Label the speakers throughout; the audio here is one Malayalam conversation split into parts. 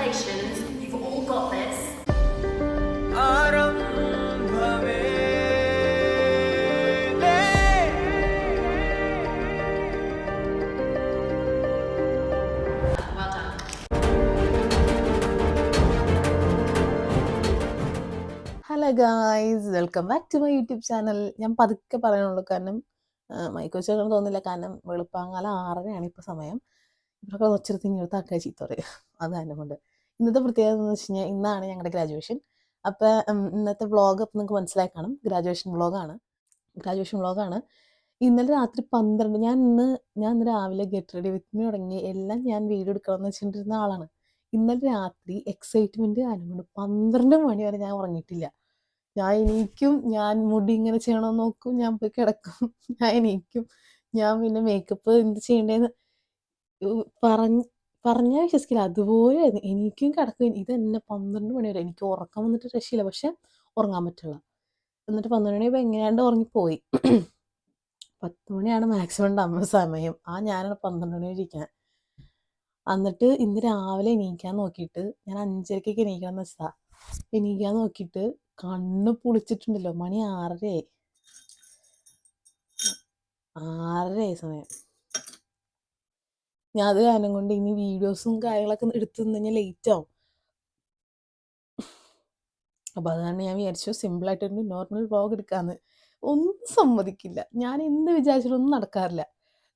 Speaker 1: Congratulations, you've all got this. Well done.
Speaker 2: Hello guys, welcome back to my YouTube channel. ഞാൻ പതുക്കെ പറയാനുള്ളൂ, കാരണം മൈക്കോച്ചങ്ങനെ തോന്നില്ല, കാരണം വെളുപ്പാങ്കാലം 6:30 ഇപ്പോൾ സമയം. ഇവരൊക്കെ ഒച്ചെടുത്ത് ഇങ്ങോട്ട് ആക്കാൻ ചീത്ത പറയും. അത് തന്നെ കൊണ്ട് ഇന്നത്തെ പ്രത്യേകത എന്ന് വെച്ച് കഴിഞ്ഞാൽ ഇന്നാണ് ഞങ്ങളുടെ ഗ്രാജുവേഷൻ. അപ്പോൾ ഇന്നത്തെ വ്ളോഗ് അപ്പം നിങ്ങൾക്ക് മനസ്സിലായി കാണും, ഗ്രാജുവേഷൻ വ്ളോഗാണ്. ഇന്നലെ രാത്രി 12 ഞാൻ ഇന്ന് രാവിലെ ഗെറ്റ് റെഡി വിത്ത് മീ തുടങ്ങി എല്ലാം ഞാൻ വീഡിയോ എടുക്കണമെന്ന് വെച്ചിട്ടിരുന്ന ആളാണ്. ഇന്നലെ രാത്രി എക്സൈറ്റ്മെൻറ്റ് കാരണം കൊണ്ട് 12 മണി വരെ ഞാൻ ഉറങ്ങിയിട്ടില്ല. ഞാൻ എണീക്കും, ഞാൻ മുടി ഇങ്ങനെ ചെയ്യണമെന്ന് നോക്കും, ഞാൻ പോയി കിടക്കും, ഞാൻ എണീക്കും, ഞാൻ പിന്നെ മേക്കപ്പ് എന്ത് ചെയ്യേണ്ടതെന്ന് പറഞ്ഞാൽ വിശ്വസിക്കില്ല. അതുപോലെ എനിക്കും കിടക്കും. ഇതെന്നെ 12 മണി വരെ എനിക്ക് ഉറക്കം വന്നിട്ട് രക്ഷയില്ല, പക്ഷെ ഉറങ്ങാൻ പറ്റില്ല. എന്നിട്ട് 12 മണിയായപ്പോൾ എങ്ങനെയാണ്ട് ഉറങ്ങിപ്പോയി. 10 മണിയാണ് മാക്സിമം ഉണ്ടാകുന്ന സമയം. ഞാനാണ് 12 മണി വരെ ഇരിക്കാൻ. എന്നിട്ട് ഇന്ന് രാവിലെ എണീക്കാൻ നോക്കിയിട്ട് ഞാൻ 5:30 എണീക്കണം എന്ന് വെച്ചാൽ എണീക്കാൻ നോക്കിയിട്ട് കണ്ണ് പൊളിച്ചിട്ടുണ്ടല്ലോ. മണി 6:30 സമയം. ഞാൻ അത് കാരണം കൊണ്ട് ഇനി വീഡിയോസും കാര്യങ്ങളൊക്കെ എടുത്തു കഴിഞ്ഞാൽ ലേറ്റ് ആവും. അപ്പോൾ അത് കാരണം ഞാൻ വിചാരിച്ചു സിമ്പിളായിട്ടൊരു നോർമൽ വ്ളോഗ് എടുക്കാമെന്ന്. ഒന്നും സമ്മതിക്കില്ല, ഞാൻ എന്ത് വിചാരിച്ചാലും ഒന്നും നടക്കാറില്ല.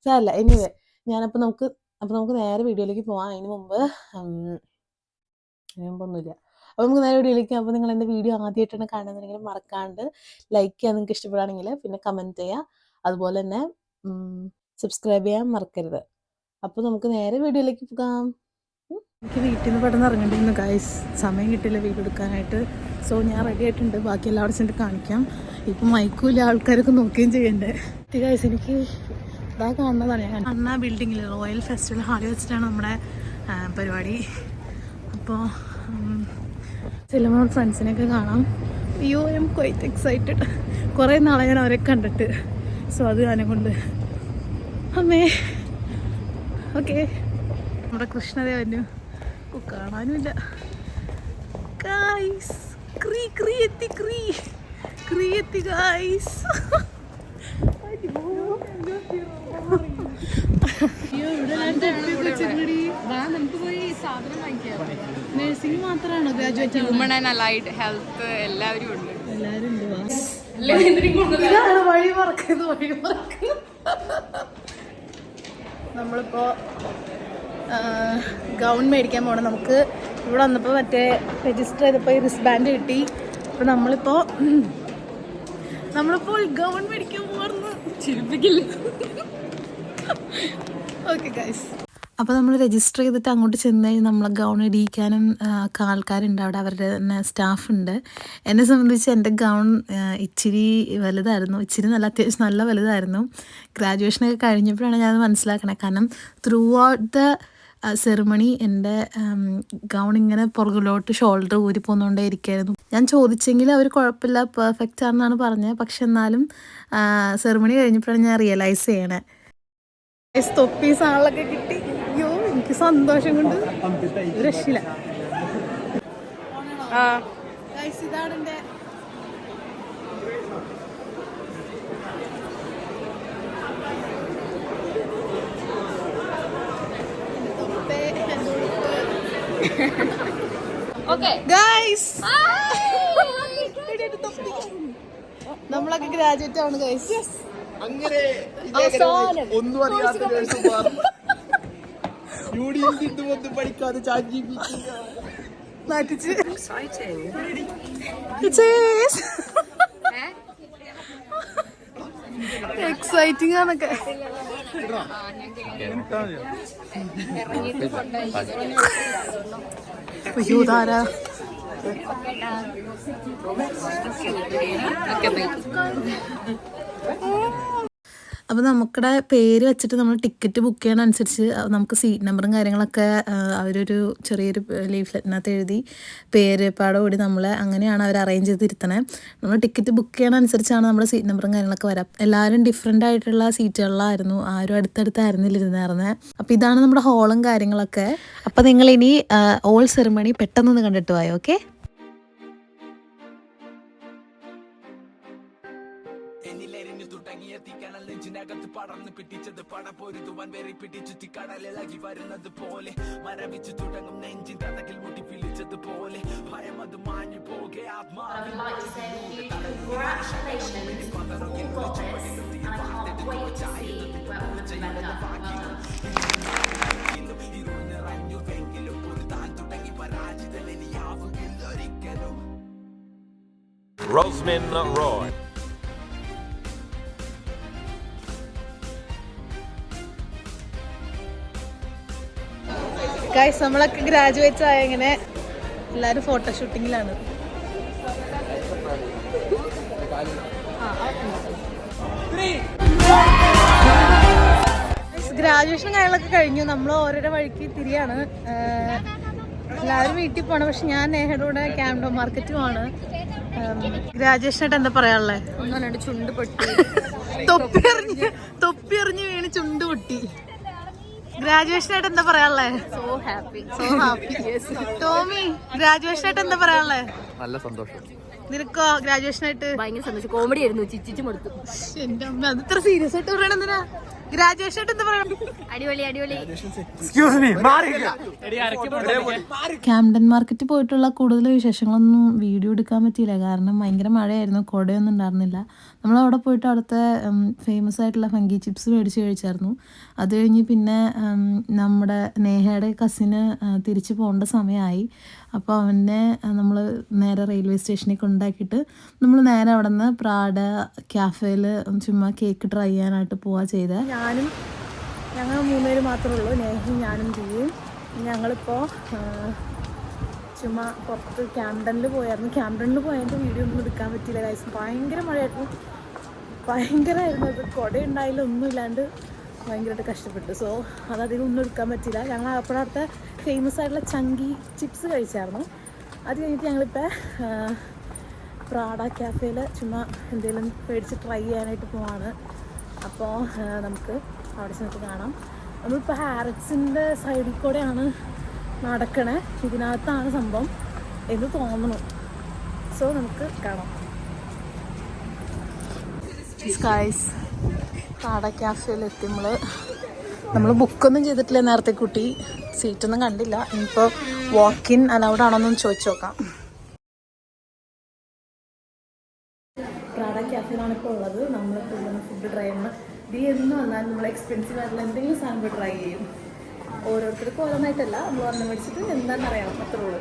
Speaker 2: സാരമില്ല, എനിവേ ഞാനപ്പോൾ നമുക്ക് നേരെ വീഡിയോയിലേക്ക് പോകാം. അതിന് മുമ്പൊന്നുമില്ല. അപ്പോൾ നമുക്ക് നേരെ വീഡിയോയിലേക്ക്. അപ്പോൾ നിങ്ങൾ എൻ്റെ വീഡിയോ ആദ്യമായിട്ടാണ് കാണുന്നുണ്ടെങ്കിൽ മറക്കാണ്ട് ലൈക്ക് ചെയ്യാൻ നിങ്ങൾക്ക് ഇഷ്ടപ്പെടുകയാണെങ്കിൽ, പിന്നെ കമൻറ്റ് ചെയ്യുക, അതുപോലെ തന്നെ സബ്സ്ക്രൈബ് ചെയ്യാൻ മറക്കരുത്. അപ്പോൾ നമുക്ക് നേരെ വീഡിയോയിലേക്ക് പോകാം. എനിക്ക് വീട്ടിൽ നിന്ന് പെട്ടെന്ന് ഇറങ്ങേണ്ടിരുന്നു ഗൈസ്, സമയം കിട്ടില്ല വീഡിയോ എടുക്കാനായിട്ട്. സോ ഞാൻ റെഡി ആയിട്ടുണ്ട്, ബാക്കി എല്ലാവരും ചെന്നിട്ട് കാണിക്കാം. ഇപ്പം മൈക്കൂല ആൾക്കാരൊക്കെ നോക്കുകയും ചെയ്യണ്ടേ. ഗൈസ്, എനിക്ക് ഇതാ കാണുന്നതാണ് ഞാൻ അണ്ണാ ബിൽഡിങ്ങിൽ റോയൽ ഫെസ്റ്റിവൽ ഹാളിൽ വെച്ചിട്ടാണ് നമ്മുടെ പരിപാടി. അപ്പോൾ ചിലപ്പോൾ ഫ്രണ്ട്സിനെയൊക്കെ കാണാം. അയ്യോ, ഐ എം ക്വൈറ്റ് എക്സൈറ്റഡ്. കുറേ നാളെ ഞാൻ അവരെ കണ്ടിട്ട്. സോ അത് ഞാനെ കൊണ്ട് അമ്മേ. ഓക്കെ, നമ്മുടെ കൃഷ്ണദേവന് കാണാനുമില്ല ഗൈസ്. എത്തി ഗൈസ്. നഴ്സിംഗ് മാത്രമാണോ graduate?
Speaker 3: Human and allied health എല്ലാവരും ഉണ്ട്.
Speaker 2: ഇതാണ് വഴി മറക്കുന്നത്. നമ്മളിപ്പോ ഗൗൺ മേടിക്കാൻ പോകണം. നമുക്ക് ഇവിടെ വന്നപ്പോൾ മറ്റേ രജിസ്റ്റർ ചെയ്തപ്പോൾ ഈ റിസ്റ്റ് ബാൻഡ് കിട്ടി. അപ്പോൾ നമ്മളിപ്പോൾ ഗൗൺ മേടിക്കാൻ പോകാറുണ്ട്. ചിരിപ്പിക്കില്ല. ഓക്കെ ഗൈസ്, അപ്പോൾ നമ്മൾ രജിസ്റ്റർ ചെയ്തിട്ട് അങ്ങോട്ട് ചെന്ന് കഴിഞ്ഞാൽ നമ്മളെ ഗൗൺ ഇടിയിക്കാനും ഒക്കെ ആൾക്കാരുണ്ട് അവിടെ, അവരുടെ തന്നെ സ്റ്റാഫുണ്ട്. എന്നെ സംബന്ധിച്ച് എൻ്റെ ഗൗൺ ഇച്ചിരി വലുതായിരുന്നു, അത്യാവശ്യം നല്ല വലുതായിരുന്നു. ഗ്രാജുവേഷനൊക്കെ കഴിഞ്ഞപ്പോഴാണ് ഞാനത് മനസ്സിലാക്കണേ. കാരണം ത്രൂ ഔട്ട് ദ സെറിമണി എൻ്റെ ഗൗൺ ഇങ്ങനെ പുറകിലോട്ട് ഷോൾഡർ ഊരി പോന്നുകൊണ്ടേ ഇരിക്കുകയായിരുന്നു. ഞാൻ ചോദിച്ചെങ്കിൽ അവർ കുഴപ്പമില്ല, പെർഫെക്റ്റ് ആണെന്നാണ് പറഞ്ഞത്. പക്ഷെ എന്നാലും സെറിമണി കഴിഞ്ഞപ്പോഴാണ് ഞാൻ റിയലൈസ് ചെയ്യണേ. തൊപ്പി സാളൊക്കെ കിട്ടി. അയ്യോ, എനിക്ക് സന്തോഷം കൊണ്ട് രക്ഷയില്ല. ഇതാണ് എൻ്റെ നമ്മളൊക്കെ ഗ്രാജുവേറ്റ് ആണ് ഗൈസ്.
Speaker 4: അങ്ങനെ ഒന്നും അറിയാത്ത ഒന്നും പഠിക്കാതെ
Speaker 2: നാട്ടിച്ച് എക്സൈറ്റിംഗ് ആണൊക്കെ. അയ്യോ, താരാ അപ്പോൾ നമുക്കിടെ പേര് വെച്ചിട്ട് നമ്മൾ ടിക്കറ്റ് ബുക്ക് ചെയ്യണനുസരിച്ച് നമുക്ക് സീറ്റ് നമ്പറും കാര്യങ്ങളൊക്കെ അവരൊരു ചെറിയൊരു ലീഫ്ലെറ്റിനകത്ത് എഴുതി പേര് പാടോടി നമ്മളെ അങ്ങനെയാണ് അവർ അറേഞ്ച് ചെയ്തിരുത്തണേ. നമ്മൾ ടിക്കറ്റ് ബുക്ക് ചെയ്യണനുസരിച്ചാണ് നമ്മുടെ സീറ്റ് നമ്പറും കാര്യങ്ങളൊക്കെ വരാം. എല്ലാവരും ഡിഫറെൻ്റ് ആയിട്ടുള്ള സീറ്റുകളിലായിരുന്നു, ആരും അടുത്തടുത്തായിരുന്നില്ല ഇരുന്നായിരുന്നത്. അപ്പോൾ ഇതാണ് നമ്മുടെ ഹോളും കാര്യങ്ങളൊക്കെ. അപ്പോൾ നിങ്ങളിനി ഓൾ സെറിമണി പെട്ടെന്നൊന്ന് കണ്ടിട്ട് പോയോ. ഓക്കെ.
Speaker 5: പടർന്ന് പിടിച്ചത് പടപൊരുതുവാൻ വെറി പിടിച്ചു കടലിളകി വരുന്നത് പോലെ മരവിച്ചു തുടങ്ങും നെഞ്ചിൻ കഥകിൽ മുട്ടി പിടിച്ചത് പോലെ ഭയം അത് മാഞ്ഞു പോകെ ആത്മാവിൽ ഇരുന്നിറഞ്ഞുവെങ്കിലും ഒരു താൻ തുടങ്ങി പരാജിതനിയാവുകില്ല ഒരിക്കലും.
Speaker 6: Rosmin Roy.
Speaker 2: ഗൈസ് നമ്മളൊക്കെ ഗ്രാജുവേറ്റ് ആയ ഇങ്ങനെ എല്ലാവരും ഫോട്ടോഷൂട്ടിങ്ങിലാണ്. ഗ്രാജുവേഷൻ കാര്യങ്ങളൊക്കെ കഴിഞ്ഞു, നമ്മൾ ഓരോരോ വഴിക്ക് തിരിയാണ്. എല്ലാവരും വീട്ടിൽ പോകണം. പക്ഷെ ഞാൻ നേഹയുടെ കൂടെ ക്യാമ്പ്ടോ മാർക്കറ്റ് പോവാണ്. ഗ്രാജുവേഷനായിട്ട് എന്താ പറയാനുള്ളത്?
Speaker 3: ഒന്നും ചുണ്ട് പൊട്ടി,
Speaker 2: തൊപ്പി എറിഞ്ഞ് വീണ് ചുണ്ട് പൊട്ടി. ഗ്രാജുവേഷനായിട്ട് എന്താ പറയാനുള്ളത്?
Speaker 3: So happy.
Speaker 2: ടോമി, ഗ്രാജുവേഷനായിട്ട് എന്താ പറയാനുള്ളത്?
Speaker 4: നല്ല സന്തോഷം.
Speaker 2: നിനക്കോ ഗ്രാജുവേഷനായിട്ട്?
Speaker 3: ഭയങ്കര സന്തോഷം. കോമഡി ആയിരുന്നു, ചിരിച്ചു മടുത്തു.
Speaker 2: എന്റെ അമ്മ, അത് ഇത്ര സീരിയസ് ആയിട്ട് പറയണ എന്തിനാ? ഗ്രാജുവേഷനായിട്ട് എന്താ പറയണം?
Speaker 3: അടിപൊളി അടിപൊളി.
Speaker 2: ക്യാംഡൻ മാർക്കറ്റ് പോയിട്ടുള്ള കൂടുതൽ വിശേഷങ്ങളൊന്നും വീഡിയോ എടുക്കാൻ പറ്റിയില്ല, കാരണം ഭയങ്കര മഴയായിരുന്നു, കുടയൊന്നും ഉണ്ടായിരുന്നില്ല. നമ്മളവിടെ പോയിട്ട് അവിടുത്തെ ഫേമസ് ആയിട്ടുള്ള ഫങ്കി ചിപ്സ് മേടിച്ച് കഴിച്ചായിരുന്നു. അത് കഴിഞ്ഞ് പിന്നെ നമ്മുടെ നേഹയുടെ കസിന് തിരിച്ച് പോകേണ്ട സമയമായി. അപ്പോൾ അവനെ നമ്മൾ നേരെ റെയിൽവേ സ്റ്റേഷനിൽ കൊണ്ടാക്കിയിട്ട് നമ്മൾ നേരെ അവിടെ നിന്ന് പ്രാഡ ക്യാഫേയിൽ ചുമ്മാ കേക്ക് ട്രൈ ചെയ്യാനായിട്ട് പോവുക ചെയ്തത്. ഞങ്ങൾ 3 പേര് മാത്രമേ ഉള്ളൂ, നേഹയും ഞാനും ചെയ്യും. ഞങ്ങളിപ്പോൾ ചുമ്മാ പുറത്ത് ക്യാംഡനിൽ പോയായിരുന്നു. ക്യാംഡനിൽ പോയതിൻ്റെ വീഡിയോ ഒന്നും എടുക്കാൻ പറ്റിയില്ല കാര്യം ഭയങ്കര മഴയായിരുന്നു, ഭയങ്കരമായിരുന്നു. അത് കുട ഉണ്ടായില്ല, ഒന്നും ഇല്ലാണ്ട് ഭയങ്കരമായിട്ട് കഷ്ടപ്പെട്ടു. സോ അതധികം ഒന്നും എടുക്കാൻ പറ്റില്ല. ഞങ്ങൾ അപ്പോഴത്തെ ഫേമസ് ആയിട്ടുള്ള ചങ്കി ചിപ്സ് കഴിച്ചായിരുന്നു. അത് കഴിഞ്ഞിട്ട് ഞങ്ങളിപ്പോൾ പ്രാഡ ക്യാഫേയിൽ ചുമ്മാ എന്തെങ്കിലും മേടിച്ച് ട്രൈ ചെയ്യാനായിട്ട് പോവാണ്. അപ്പോൾ നമുക്ക് അവിടെ ചെന്നിട്ട് കാണാം. നമ്മളിപ്പോൾ ഹാരറ്റ്സിൻ്റെ സൈഡിൽ കൂടെയാണ് നടക്കണേ, ഇതിനകത്താണ് സംഭവം എന്ന് തോന്നുന്നു. സോ നമുക്ക് കാണാം. ഗൈസ്, പ്രാഡ ക്യാഫേയിലെത്തി. നമ്മൾ ബുക്കൊന്നും ചെയ്തിട്ടില്ല നേരത്തെ കുട്ടി, സീറ്റൊന്നും കണ്ടില്ല. ഇനിയിപ്പോൾ വാക്ക് ഇൻ അലൗഡ് ആണോന്നൊന്ന് ചോദിച്ചു നോക്കാം. പ്രാഡ ക്യാഫേയിലാണ് ഇപ്പോൾ ഉള്ളത്. നമ്മളിപ്പോൾ ഇവിടെ ഫുഡ് ട്രൈ ചെയ്യണം. ഇത് എന്ന് വന്നാൽ നമ്മൾ എക്സ്പെൻസീവ് ആയിട്ടുള്ള എന്തെങ്കിലും സാധനം പോയി ട്രൈ ചെയ്യും. ഓരോരുത്തർക്കും ഓരോന്നായിട്ടല്ല, നമ്മൾ പറഞ്ഞു മേടിച്ചിട്ട് എന്താണെന്ന് അറിയണം, അത്രേ ഉള്ളൂ.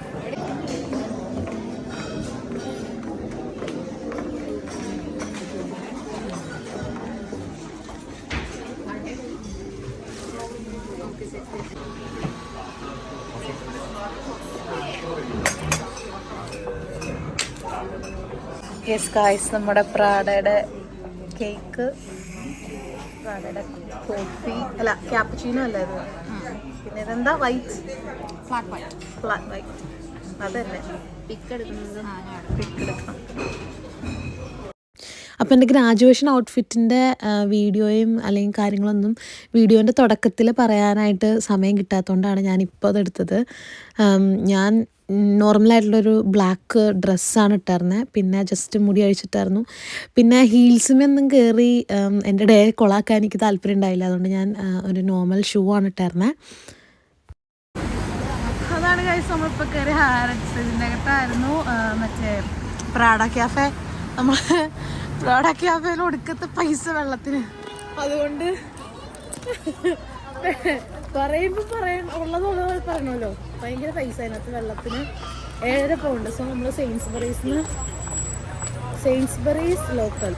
Speaker 2: യെസ് ഗായ്സ്, നമ്മുടെ പ്രാഡയുടെ കേക്ക്, പ്രാഡയുടെ കോഫി അല്ല ക്യാപ്പുച്ചീനോ അല്ല ഇത്. പിന്നെ ഇതെന്താ ഫ്ലാറ്റ് വൈറ്റ് അതന്നെ. പിക്ക് എടുക്കണം. അപ്പോൾ എൻ്റെ ഗ്രാജുവേഷൻ ഔട്ട്ഫിറ്റിൻ്റെ വീഡിയോയും അല്ലെങ്കിൽ കാര്യങ്ങളൊന്നും വീഡിയോൻ്റെ തുടക്കത്തിൽ പറയാനായിട്ട് സമയം കിട്ടാത്തതുകൊണ്ടാണ് ഞാനിപ്പോൾ അതെടുത്തത്. ഞാൻ നോർമലായിട്ടുള്ളൊരു ബ്ലാക്ക് ഡ്രസ്സാണ് ഇട്ടായിരുന്നത്. പിന്നെ ജസ്റ്റ് മുടി അഴിച്ചിട്ടായിരുന്നു. പിന്നെ ഹീൽസുമൊന്നും കയറി എൻ്റെ ഡേ കൊളാക്കാൻ എനിക്ക് താല്പര്യം ഉണ്ടായില്ല. അതുകൊണ്ട് ഞാൻ ഒരു നോർമൽ ഷൂ ആണ് ഇട്ടായിരുന്നത്. അതാണ് ഗൈസ്, നമ്മളിപ്പോൾ കയറി ഹാരറ്റ്സ്. ഇതിൻ്റെ അകത്തായിരുന്നു മറ്റേ പ്രാഡ ക്യാഫെ. നമ്മൾ പ്രാഡ ക്യാഫേയിൽ ഒടുക്കത്തെ പൈസ വെള്ളത്തിന്, അതുകൊണ്ട് പറയുമ്പോൾ ഉള്ളതുള്ളത് പറയണമല്ലോ. ഭയങ്കര പൈസ അതിനകത്ത് വെള്ളത്തിന്. 7.5 പൗണ്ട്. സോ നമ്മൾ സെയിൻസ്ബറീസ് ലോക്കൽ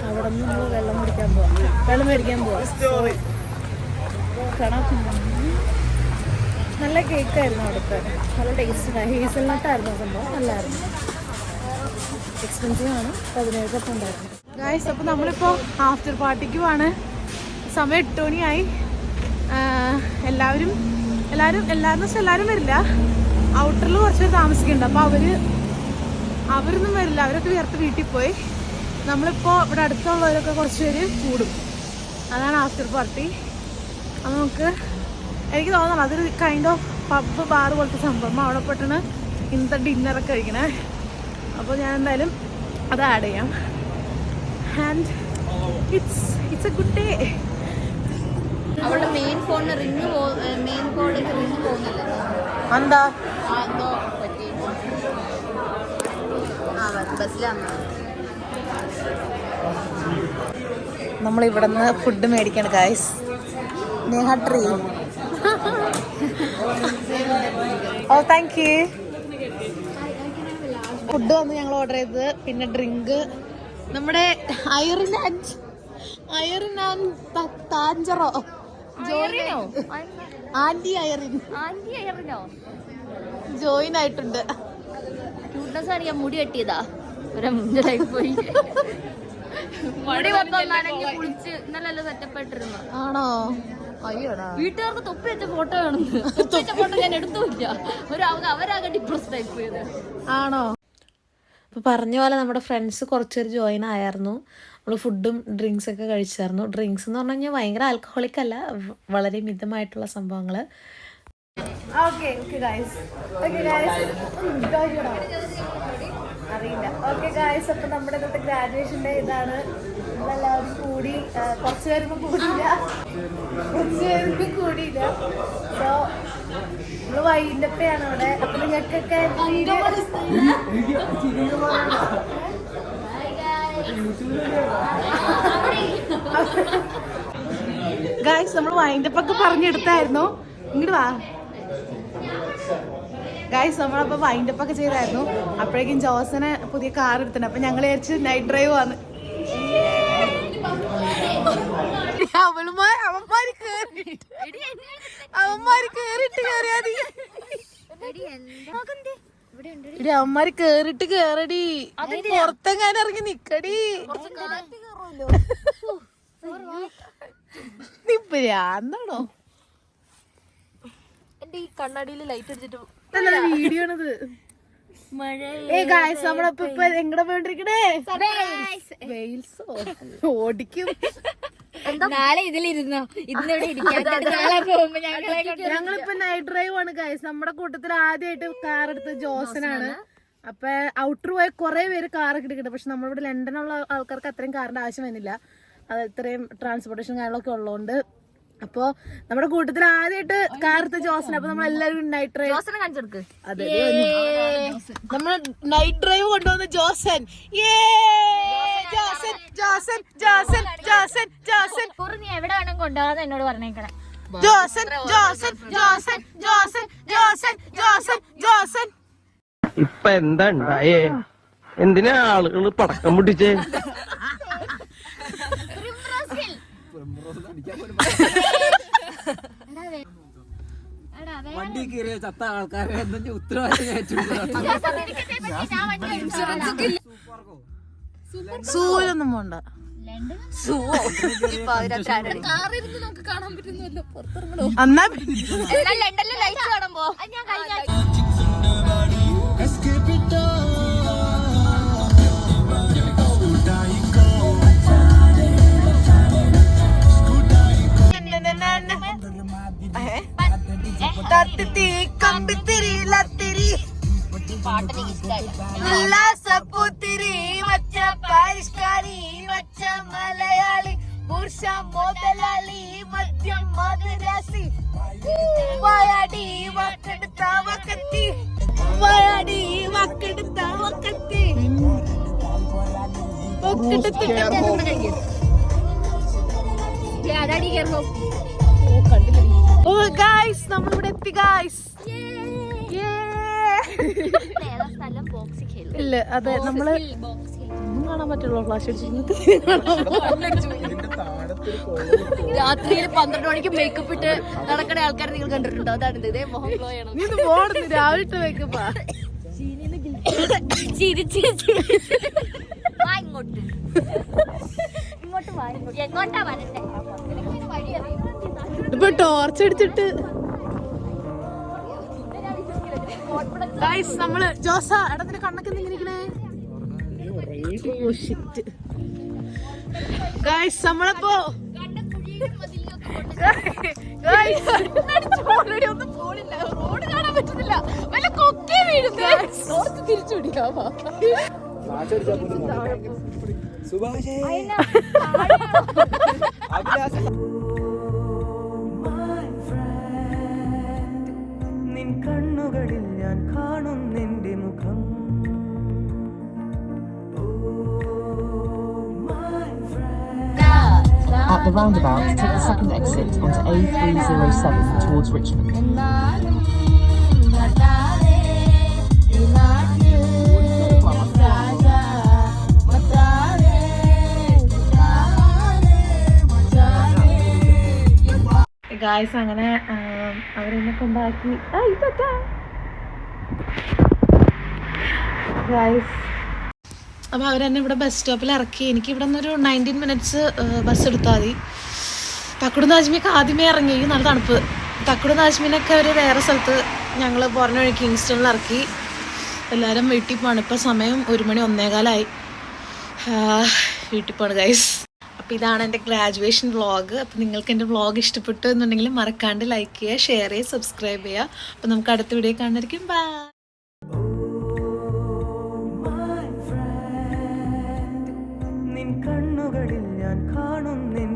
Speaker 2: അവിടെ നിന്ന് നമ്മൾ വെള്ളം മേടിക്കാൻ പോവാം. കാണാം. നല്ല കേക്കായിരുന്നു അവിടുത്തെ, നല്ല ടേസ്റ്റ്. ഹേസൽനട്ടായിരുന്നു സംഭവം, നല്ലായിരുന്നു. എക്സ്പെൻസീവ് ആണ്, 17 പൗണ്ടായിരുന്നു ഗായ്സ്. അപ്പോൾ നമ്മളിപ്പോൾ ആഫ്റ്റർ പാർട്ടിക്ക് പോവാണ്. സമയം 8 മണിയായി. എല്ലാവരും വരില്ല. ഔട്ടറിൽ കുറച്ച് പേര് താമസിക്കുന്നുണ്ട്. അപ്പോൾ അവരൊന്നും വരില്ല. അവരൊക്കെ വിയർത്ത് വീട്ടിൽ പോയി. നമ്മളിപ്പോൾ ഇവിടെ അടുത്തുള്ളവരൊക്കെ കുറച്ച് പേര് കൂടും. അതാണ് ആഫ്റ്റർ പാർട്ടി. അപ്പോൾ എനിക്ക് തോന്നുന്നു അതൊരു കൈൻഡ് ഓഫ് പബ്ബ് ബാർ പോലത്തെ സംഭവം. അവിടെ പോയിട്ടാണ് ഇന്നത്തെ ഡിന്നറൊക്കെ കഴിക്കണേ. അപ്പോൾ ഞാൻ എന്തായാലും അത് ആഡ് ചെയ്യാം. And it's a good day.
Speaker 3: അവളുടെ മെയിൻ കോഡിന് റിങ് പോകുന്നില്ല.
Speaker 2: എന്താ
Speaker 3: എന്തോ പറ്റി. ബസ്സിലാണ്
Speaker 2: നമ്മളിവിടെ നിന്ന് ഫുഡ് മേടിക്കാണ് ഗായ്സ്. നേഹ ട്രീ. ഓ താങ്ക് യു. ഫുഡ് വന്ന് ഞങ്ങൾ ഓർഡർ ചെയ്തത്. പിന്നെ ഡ്രിങ്ക് നമ്മുടെ ഐറിൻ താഞ്ചറോ ആന്റി ഐറിൻ ജോയിൻ ആയിട്ടുണ്ട്.
Speaker 3: ക്യൂട്ട്നെസ് അറിയാം. മുടി കെട്ടിയതാ മുഞ്ചലായി പോയി. മുടി മൊത്തം നനഞ്ഞ് കുളിച്ച് ഇന്നലെ സെറ്റപ്പ് ആയിട്ടിരുന്നു.
Speaker 2: ആണോ? അയ്യോടാ.
Speaker 3: വീട്ടുകാർക്ക് തൊപ്പി വെച്ച ഫോട്ടോ കാണുന്നു. തൊപ്പി വെച്ച ഫോട്ടോ ഞാൻ എടുത്തുമില്ല. അവരാകെ ഡിപ്രസ്ഡ് ആയി പോയത്.
Speaker 2: ആണോ? അപ്പോൾ പറഞ്ഞ പോലെ നമ്മുടെ ഫ്രണ്ട്സ് കുറച്ചൊരു ജോയിൻ ആയിരുന്നു. നമ്മൾ ഫുഡും ഡ്രിങ്ക്സൊക്കെ കഴിച്ചായിരുന്നു. ഡ്രിങ്ക്സ് എന്ന് പറഞ്ഞു കഴിഞ്ഞാൽ ഭയങ്കര ആൽക്കഹോളിക് അല്ല, വളരെ മിതമായിട്ടുള്ള സംഭവങ്ങൾ. അറിയില്ല. ഓക്കെ ഗായ്സ്, അപ്പോൾ നമ്മുടെ ഇന്നത്തെ ഗ്രാജുവേഷൻ ഡേ ഇതാണ്. നമ്മളെല്ലാവരും കൂടി കുറച്ച് പേരൊന്നും കൂടിയില്ല. സോ നമ്മള് വൈകിട്ടൊക്കെയാണ് അവിടെ. അപ്പൊ നിങ്ങൾക്കൊക്കെ ഗായ്സ് നമ്മൾ വൈൻഡപ്പൊക്കെ പറഞ്ഞെടുത്തായിരുന്നു. ഇങ്ങോട്ട് വാ ഗായ്സ്. നമ്മളപ്പോൾ വൈൻഡപ്പൊക്കെ ചെയ്തായിരുന്നു. അപ്പോഴേക്കും ജോസന് പുതിയ കാർ എടുത്തിട്ടുണ്ട്. അപ്പം ഞങ്ങൾ വിചാരിച്ച് നൈറ്റ് ഡ്രൈവ് വന്ന് അവന്മാര് കേറിട്ട് കേറടി. പുറത്തെങ്ങാനും ഇറങ്ങി നിക്കടി. എന്താണോ
Speaker 3: എന്റെ ഈ കണ്ണാടിയിൽ ലൈറ്റ് അടിച്ചിട്ട്
Speaker 2: വീഡിയോ ആണത്. ഗായ്സ് നമ്മളിപ്പോ എങ്ങടെ പോയിട്ടിരിക്കണേ? വെയിൽസോ ഓടിക്കും.
Speaker 3: നാളെ ഇതിലിരുന്നോ?
Speaker 2: ഞങ്ങളിപ്പോ നൈറ്റ് ഡ്രൈവ് ആണ് ഗായ്സ്. നമ്മുടെ കൂട്ടത്തിൽ ആദ്യമായിട്ട് കാർ എടുത്ത് ജോസനാണ്. അപ്പൊ ഔട്ടർ പോയ കുറെ പേര് കാർ കിട്ടിക്കിട്ട്. പക്ഷെ നമ്മളിവിടെ ലണ്ടനുള്ള ആൾക്കാർക്ക് അത്രയും കാറിന്റെ ആവശ്യം വരുന്നില്ല. അത് ഇത്രയും ട്രാൻസ്പോർട്ടേഷൻ കാര്യങ്ങളൊക്കെ ഉള്ളതുകൊണ്ട്. അപ്പൊ നമ്മുടെ കൂട്ടത്തിൽ ആദ്യമായിട്ട് കാർ എടുത്ത ജോസൻ. അപ്പൊ നമ്മളെല്ലാവരും നൈറ്റ് ഡ്രൈവ്. അതെ, നമ്മള് നൈറ്റ് ഡ്രൈവ് കൊണ്ടുവന്ന ജോസൻ.
Speaker 3: നീ എവിടെ വേണം കൊണ്ടുപോകാതെ എന്നോട് പറഞ്ഞേക്കണം.
Speaker 6: ഇപ്പൊ എന്താ ഉണ്ടായേ? എന്തിനാ ആളുകൾ പടക്കം പൊട്ടിച്ചേ?
Speaker 4: വണ്ടി കയറിയ ചത്ത ആൾക്കാരെ ഉത്തരവാദിത്തം
Speaker 2: സൂര്യൊന്നും പോണ്ട. എന്നാ
Speaker 3: ലണ്ടനിലെ ലൈറ്റ്സ് കാണുമ്പോ
Speaker 2: പരിഷ്കാരി മച്ച മലയാളി പുരുഷ മുതലാളി മദ്യം മധുരാസി വയടി വക്കെടുത്ത വക്കത്തി വയടി വക്കെടുത്ത വക്കത്തി. ഓ ഗായ്സ് നമ്മളിവിടെ എത്തി ഗായ്സ്. ഇല്ല അതെ നമ്മള് ഒന്നും കാണാൻ പറ്റുള്ളൂ. ഫ്ലാഷ് അടിച്ചിട്ട്
Speaker 3: രാത്രിയിൽ 12 മണിക്ക് മേക്കപ്പ് ഇട്ട് നടക്കണ ആൾക്കാരെ നിങ്ങൾ കണ്ടിട്ടുണ്ടോ? അതാണ് ഇതേ മുഖം ഗ്ലോ ചെയ്യണം.
Speaker 2: നീ പോടുന്നു രാവിലെ മേക്കപ്പാ.
Speaker 3: ഇങ്ങോട്ട് വാ, എങ്ങോട്ടാ വരണ്ടേ?
Speaker 2: ഇപ്പൊ ടോർച്ച് അടിച്ചിട്ട് ഗൈസ് നമ്മള് ജോസ എടത്തിന്റെ കണ്ണൊക്കെ ഇരിക്കണേ. ഗൈസ് നമ്മളിപ്പോ ഓൾറെഡി ഒന്നും പോണില്ല, റോഡ് കാണാൻ പറ്റുന്നില്ല, വല്ല കൊക്കെ വീഴുന്നു. തിരിച്ചു പിടിക്കാമോ?
Speaker 7: നിൻ കണ്ണുകളിൽ ഞാൻ കാണുന്നെന്റെ മുഖം.
Speaker 8: At the roundabout, take the second exit onto A307 towards Richmond.
Speaker 2: Guys അങ്ങനെ അവരെന്നെ കൊണ്ടാക്കി. ഗായ്സ് അപ്പോൾ അവരെന്നെ ഇവിടെ ബസ് സ്റ്റോപ്പിൽ ഇറക്കി. എനിക്ക് ഇവിടെ നിന്നൊരു 19 minutes ബസ് എടുത്താൽ മതി. തക്കുടു നാജ്മിയൊക്കെ ആദ്യമേ ഇറങ്ങി, നല്ല തണുപ്പ്. തക്കുടു നാജ്മിനൊക്കെ ഒരു വേറെ സ്ഥലത്ത് ഞങ്ങൾ പുറഞ്ഞ വഴി കിങ്സ്റ്റണിൽ ഇറക്കി. എല്ലാവരും വീട്ടിൽ പോവാണ്. ഇപ്പോൾ സമയം 1 മണി 1:15 വീട്ടിൽ പോവാണ് ഗൈസ്. അപ്പോൾ ഇതാണ് എൻ്റെ ഗ്രാജുവേഷൻ വ്ളോഗ്. അപ്പോൾ നിങ്ങൾക്ക് എൻ്റെ വ്ളോഗ് ഇഷ്ടപ്പെട്ടു എന്നുണ്ടെങ്കിൽ മറക്കാണ്ട് ലൈക്ക് ചെയ്യുക, ഷെയർ ചെയ്യുക, സബ്സ്ക്രൈബ് ചെയ്യുക. അപ്പോൾ നമുക്ക് അടുത്ത വീഡിയോ കാണുന്നതായിരിക്കും. ബൈ.
Speaker 7: നിൻ കണ്ണുകളിൽ ഞാൻ കാണുന്നെന്റെ